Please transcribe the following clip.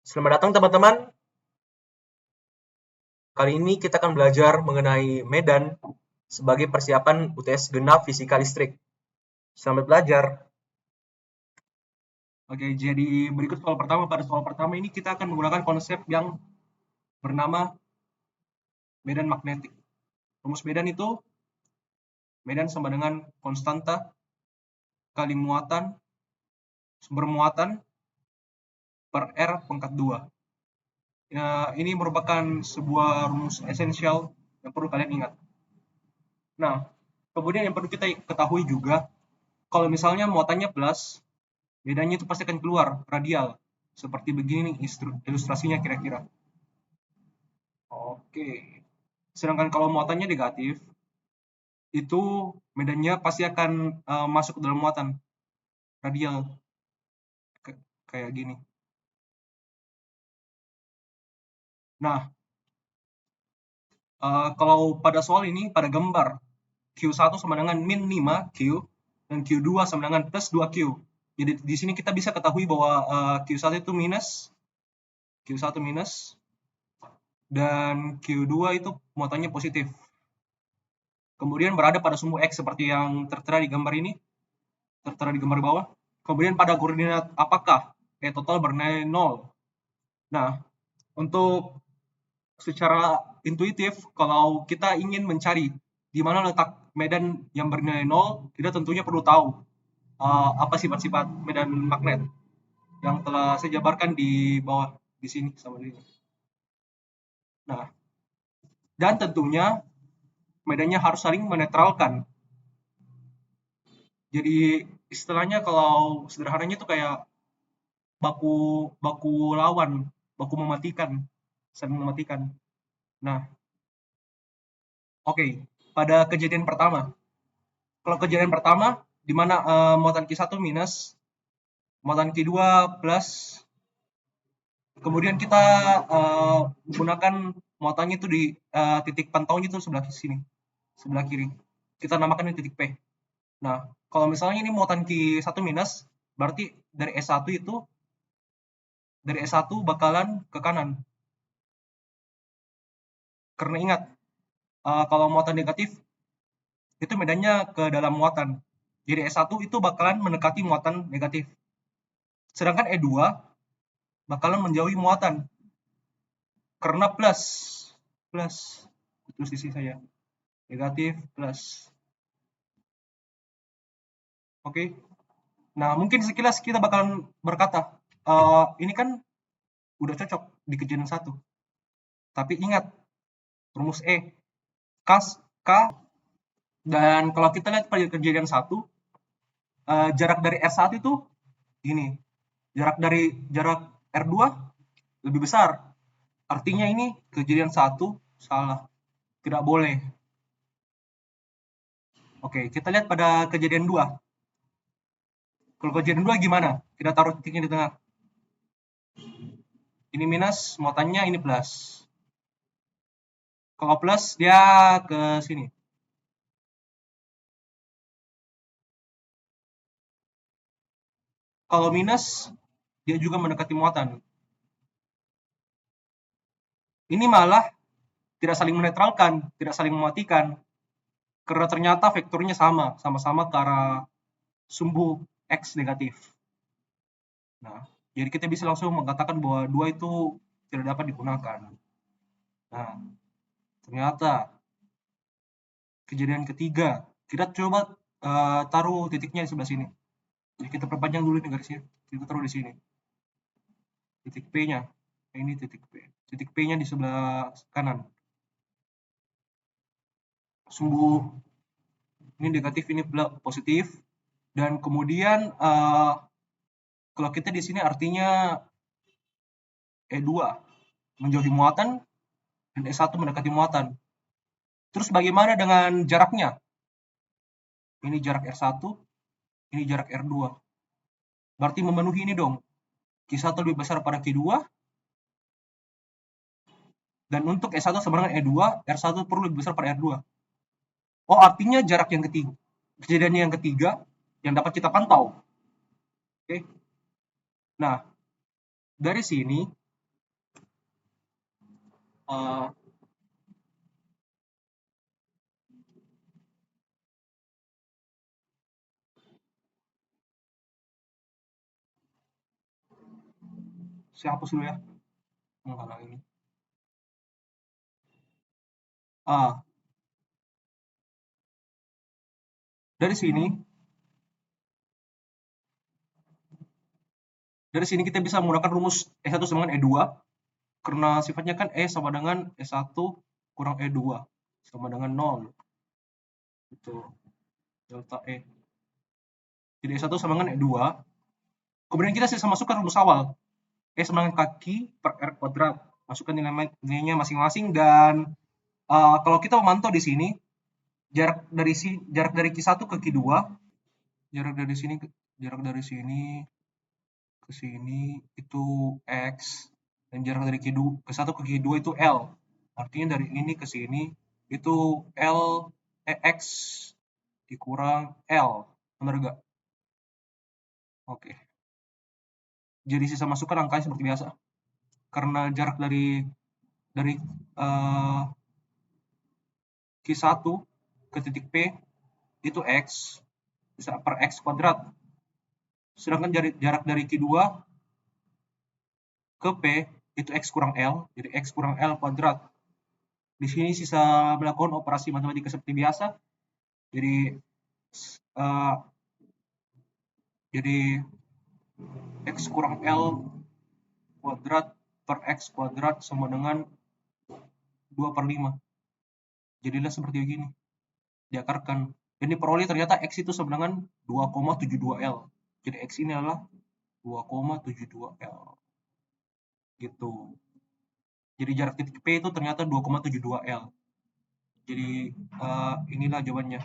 Selamat datang teman-teman. Kali ini kita akan belajar mengenai medan sebagai persiapan UTS genap fisika listrik. Selamat belajar. Oke, jadi berikut soal pertama. Pada soal pertama ini kita akan menggunakan konsep yang bernama medan magnetik. Rumus medan itu medan sama dengan konstanta kali muatan sumber muatan per R pangkat 2. Ini merupakan sebuah rumus esensial yang perlu kalian ingat. Nah, kemudian yang perlu kita ketahui juga, kalau misalnya muatannya plus, medannya itu pasti akan keluar radial. Seperti begini ilustrasinya kira-kira. Oke. Sedangkan kalau muatannya negatif, itu medannya pasti akan masuk ke dalam muatan radial. Kayak gini. Nah, kalau pada soal ini, pada gambar, Q1 sama dengan min 5Q, dan Q2 sama dengan plus 2Q. Jadi di sini kita bisa ketahui bahwa Q1 itu minus, dan Q2 itu muatannya positif. Kemudian berada pada sumbu X seperti yang tertera di gambar ini, tertera di gambar bawah. Kemudian pada koordinat apakah? Total bernilai 0. Nah, untuk secara intuitif, kalau kita ingin mencari di mana letak medan yang bernilai 0, kita tentunya perlu tahu apa sifat-sifat medan magnet yang telah saya jabarkan di bawah di sini sama di sini. Nah, dan tentunya medannya harus saling menetralkan. Jadi istilahnya kalau sederhananya itu kayak baku lawan, baku mematikan, saling mematikan. Nah, oke, pada kejadian pertama. Kalau kejadian pertama di mana muatan Q1 minus, muatan Q2 plus, kemudian kita menggunakan muatannya itu di titik pantaunya itu sebelah sini, sebelah kiri. Kita namakan ini titik P. Nah, kalau misalnya ini muatan Q1 minus, berarti dari S1 itu, dari S1 bakalan ke kanan. Karena ingat, kalau muatan negatif, itu medannya ke dalam muatan. Jadi S1 itu bakalan mendekati muatan negatif. Sedangkan E2 bakalan menjauhi muatan. Karena plus. Itu sisi saya. Negatif, plus. Oke. Nah, mungkin sekilas kita bakalan berkata, ini kan udah cocok di kejadian 1. Tapi ingat, rumus E, K, dan kalau kita lihat pada kejadian 1, jarak dari R1 itu gini. Jarak R2 lebih besar. Artinya ini kejadian 1 salah. Tidak boleh. Oke, kita lihat pada kejadian 2. Kalau kejadian 2 gimana? Kita taruh titiknya di tengah. Ini minus, muatannya ini plus. Kalau plus, dia ke sini. Kalau minus, dia juga mendekati muatan. Ini malah tidak saling menetralkan, tidak saling mematikan. Karena ternyata vektornya sama-sama ke arah sumbu X negatif. Nah, jadi kita bisa langsung mengatakan bahwa 2 itu tidak dapat digunakan. Nah, ternyata kejadian ketiga, kita coba taruh titiknya di sebelah sini. Jadi kita perpanjang dulu nih garisnya, kita taruh di sini. Titik P-nya, ini titik P. Titik P-nya di sebelah kanan. Sumbu ini negatif, ini positif. Dan kemudian kalau kita di sini artinya E2 menjauhi muatan dan E1 mendekati muatan. Terus bagaimana dengan jaraknya? Ini jarak R1, ini jarak R2. Berarti memenuhi ini dong. Q1 lebih besar pada Q2. Dan untuk E1 sama dengan E2, R1 perlu lebih besar pada R2. Oh, artinya jarak yang ketiga. Kejadian yang ketiga yang dapat kita pantau. Oke. Nah, dari sini uh, saya hapus dulu ya menghalang ini. Ah, dari sini kita bisa menggunakan rumus E1 sama dengan E2 karena sifatnya kan E sama dengan E1 kurang E2 sama dengan 0. Itu delta E. Jadi E1 sama dengan E2. Kemudian kita bisa masukkan rumus awal. E sama dengan kaki per R kuadrat. Masukkan nilainya masing-masing dan kalau kita memantau di sini jarak dari Q1 ke Q2, jarak dari sini ke sini itu X dan jarak dari Q1 ke Q2 itu L. Artinya dari ini ke sini itu X dikurang L. Benar gak? Oke. Jadi sisa masukkan angkanya seperti biasa. Karena jarak dari Q1 ke titik P itu X bisa per X kuadrat. Sedangkan jarak dari Q2 ke P itu X kurang L, jadi X kurang L kuadrat. Di sini sisa melakukan operasi matematika seperti biasa. Jadi uh, jadi X kurang L kuadrat per X kuadrat sama dengan 2/5. Jadilah seperti begini. Diakarkan. Dan diperoleh ternyata X itu sama dengan 2,72 L. Jadi X ini adalah 2,72 L. Gitu. Jadi jarak titik P itu ternyata 2,72 L. Jadi inilah jawabannya.